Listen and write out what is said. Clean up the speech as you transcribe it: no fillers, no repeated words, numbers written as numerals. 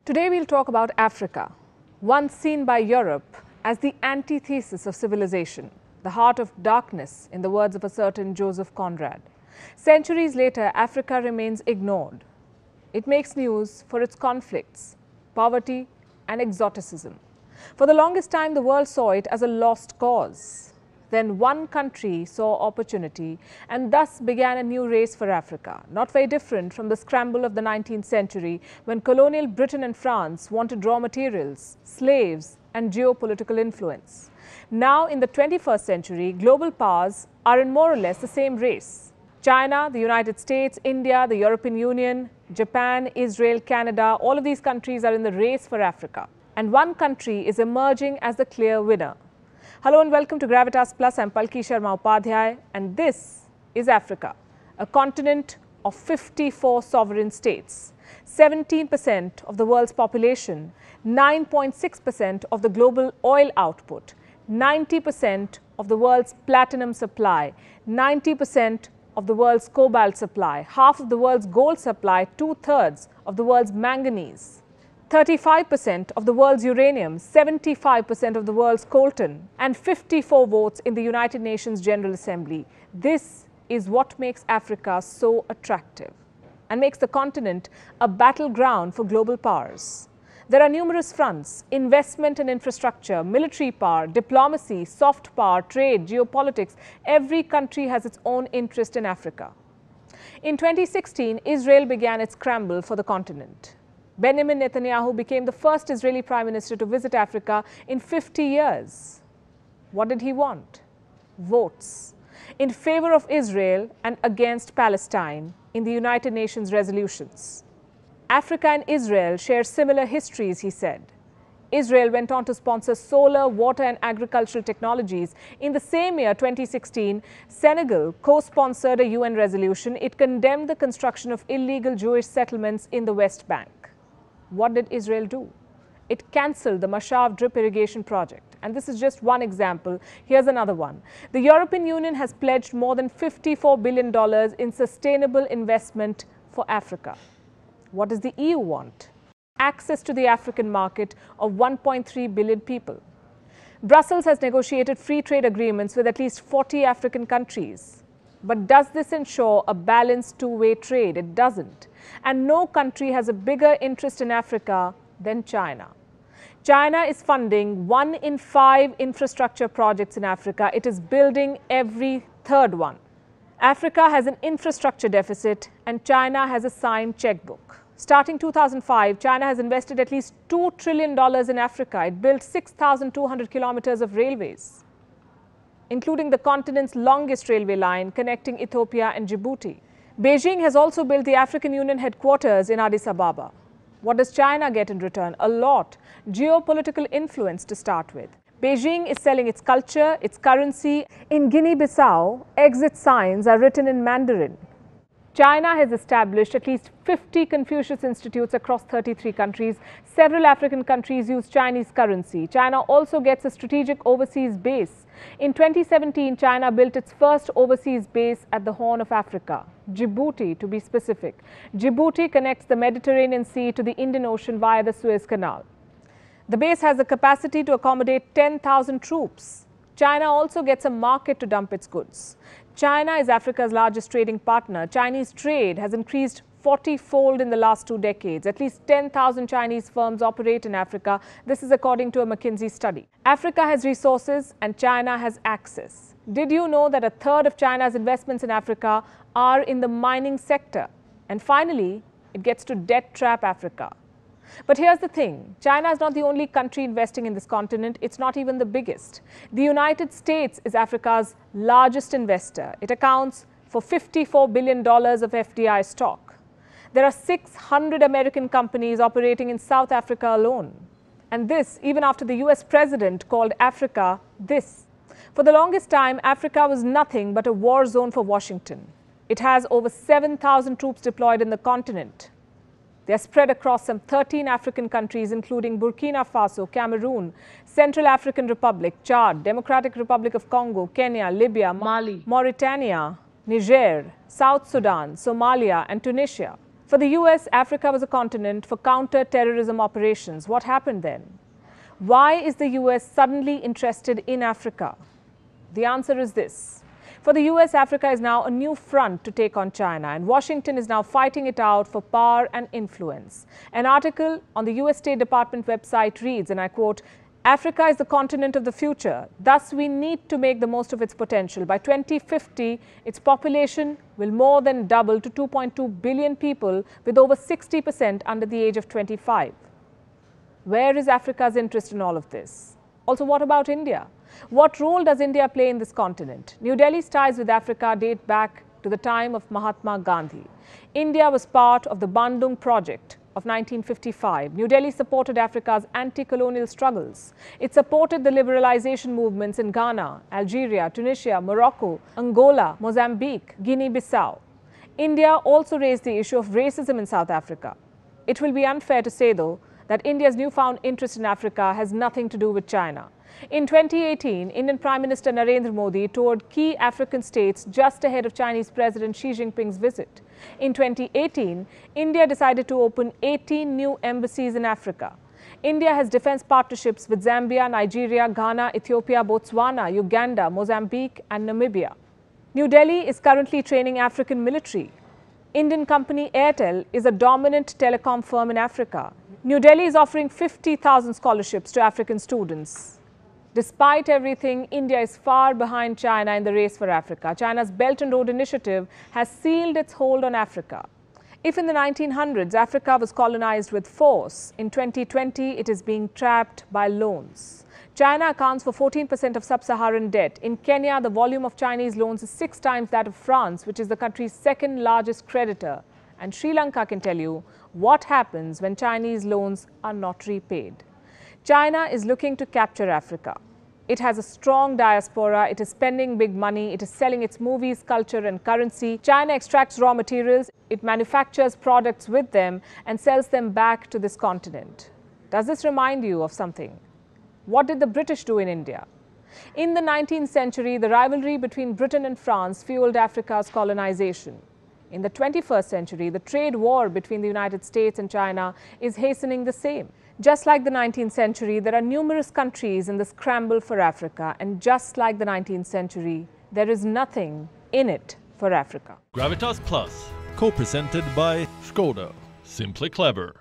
Today we'll talk about Africa, once seen by Europe as the antithesis of civilization, the heart of darkness, in the words of a certain Joseph Conrad. Centuries later, Africa remains ignored. It makes news for its conflicts, poverty and exoticism. For the longest time, the world saw it as a lost cause. Then one country saw opportunity and thus began a new race for Africa, not very different from the scramble of the 19th century when colonial Britain and France wanted raw materials, slaves and geopolitical influence. Now in the 21st century, global powers are in more or less the same race. China, the United States, India, the European Union, Japan, Israel, Canada, all of these countries are in the race for Africa. And one country is emerging as the clear winner. Hello and welcome to Gravitas Plus. I'm Palki Sharma Upadhyay and this is Africa, a continent of 54 sovereign states, 17% of the world's population, 9.6% of the global oil output, 90% of the world's platinum supply, 90% of the world's cobalt supply, half of the world's gold supply, 2/3 of the world's manganese, 35% of the world's uranium, 75% of the world's coltan, and 54 votes in the United Nations General Assembly. This is what makes Africa so attractive and makes the continent a battleground for global powers. There are numerous fronts: investment and infrastructure, military power, diplomacy, soft power, trade, geopolitics. Every country has its own interest in Africa. In 2016, Israel began its scramble for the continent. Benjamin Netanyahu became the first Israeli Prime Minister to visit Africa in 50 years. What did he want? Votes in favor of Israel and against Palestine in the United Nations resolutions. Africa and Israel share similar histories, he said. Israel went on to sponsor solar, water and agricultural technologies. In the same year, 2016, Senegal co-sponsored a UN resolution. It condemned the construction of illegal Jewish settlements in the West Bank. What did Israel do? It cancelled the Mashav drip irrigation project. And this is just one example. Here's another one. The European Union has pledged more than $54 billion in sustainable investment for Africa. What does the EU want? Access to the African market of 1.3 billion people. Brussels has negotiated free trade agreements with at least 40 African countries. But does this ensure a balanced two-way trade? It doesn't. And no country has a bigger interest in Africa than China. China is funding 1 in 5 infrastructure projects in Africa. It is building every third one. Africa has an infrastructure deficit and China has a signed checkbook. Starting 2005, China has invested at least $2 trillion in Africa. It built 6,200 kilometers of railways, including the continent's longest railway line connecting Ethiopia and Djibouti. Beijing has also built the African Union headquarters in Addis Ababa. What does China get in return? A lot. Geopolitical influence to start with. Beijing is selling its culture, its currency. In Guinea-Bissau, exit signs are written in Mandarin. China has established at least 50 Confucius Institutes across 33 countries. Several African countries use Chinese currency. China also gets a strategic overseas base. In 2017, China built its first overseas base at the Horn of Africa, Djibouti to be specific. Djibouti connects the Mediterranean Sea to the Indian Ocean via the Suez Canal. The base has the capacity to accommodate 10,000 troops. China also gets a market to dump its goods. China is Africa's largest trading partner. Chinese trade has increased 40-fold in the last 2 decades. At least 10,000 Chinese firms operate in Africa. This is according to a McKinsey study. Africa has resources and China has access. Did you know that 1/3 of China's investments in Africa are in the mining sector? And finally, it gets to debt trap Africa. But here's the thing, China is not the only country investing in this continent. It's not even the biggest. The United States is Africa's largest investor. It accounts for $54 billion of FDI stock. There are 600 American companies operating in South Africa alone. And this, even after the US president called Africa this. For the longest time, Africa was nothing but a war zone for Washington. It has over 7,000 troops deployed in the continent. They are spread across some 13 African countries, including Burkina Faso, Cameroon, Central African Republic, Chad, Democratic Republic of Congo, Kenya, Libya, Mali, Mauritania, Niger, South Sudan, Somalia, and Tunisia. For the US, Africa was a continent for counter-terrorism operations. What happened then? Why is the US suddenly interested in Africa? The answer is this. For the US, Africa is now a new front to take on China, and Washington is now fighting it out for power and influence. An article on the US State Department website reads, and I quote, "Africa is the continent of the future. Thus, we need to make the most of its potential. By 2050, its population will more than double to 2.2 billion people, with over 60% under the age of 25. Where is Africa's interest in all of this? Also, what about India? What role does India play in this continent? New Delhi's ties with Africa date back to the time of Mahatma Gandhi. India was part of the Bandung Project of 1955. New Delhi supported Africa's anti-colonial struggles. It supported the liberalization movements in Ghana, Algeria, Tunisia, Morocco, Angola, Mozambique, Guinea-Bissau. India also raised the issue of racism in South Africa. It will be unfair to say, though, that India's newfound interest in Africa has nothing to do with China. In 2018, Indian Prime Minister Narendra Modi toured key African states just ahead of Chinese President Xi Jinping's visit. In 2018, India decided to open 18 new embassies in Africa. India has defense partnerships with Zambia, Nigeria, Ghana, Ethiopia, Botswana, Uganda, Mozambique, and Namibia. New Delhi is currently training African military. Indian company Airtel is a dominant telecom firm in Africa. New Delhi is offering 50,000 scholarships to African students. Despite everything, India is far behind China in the race for Africa. China's Belt and Road Initiative has sealed its hold on Africa. If in the 1900s Africa was colonized with force, in 2020 it is being trapped by loans. China accounts for 14% of sub-Saharan debt. In Kenya, the volume of Chinese loans is 6 times that of France, which is the country's second largest creditor. And Sri Lanka can tell you what happens when Chinese loans are not repaid. China is looking to capture Africa. It has a strong diaspora, it is spending big money, it is selling its movies, culture and currency. China extracts raw materials, it manufactures products with them and sells them back to this continent. Does this remind you of something? What did the British do in India? In the 19th century, the rivalry between Britain and France fueled Africa's colonization. In the 21st century, the trade war between the United States and China is hastening the same. Just like the 19th century, there are numerous countries in the scramble for Africa. And just like the 19th century, there is nothing in it for Africa. Gravitas Plus, co-presented by Skoda. Simply clever.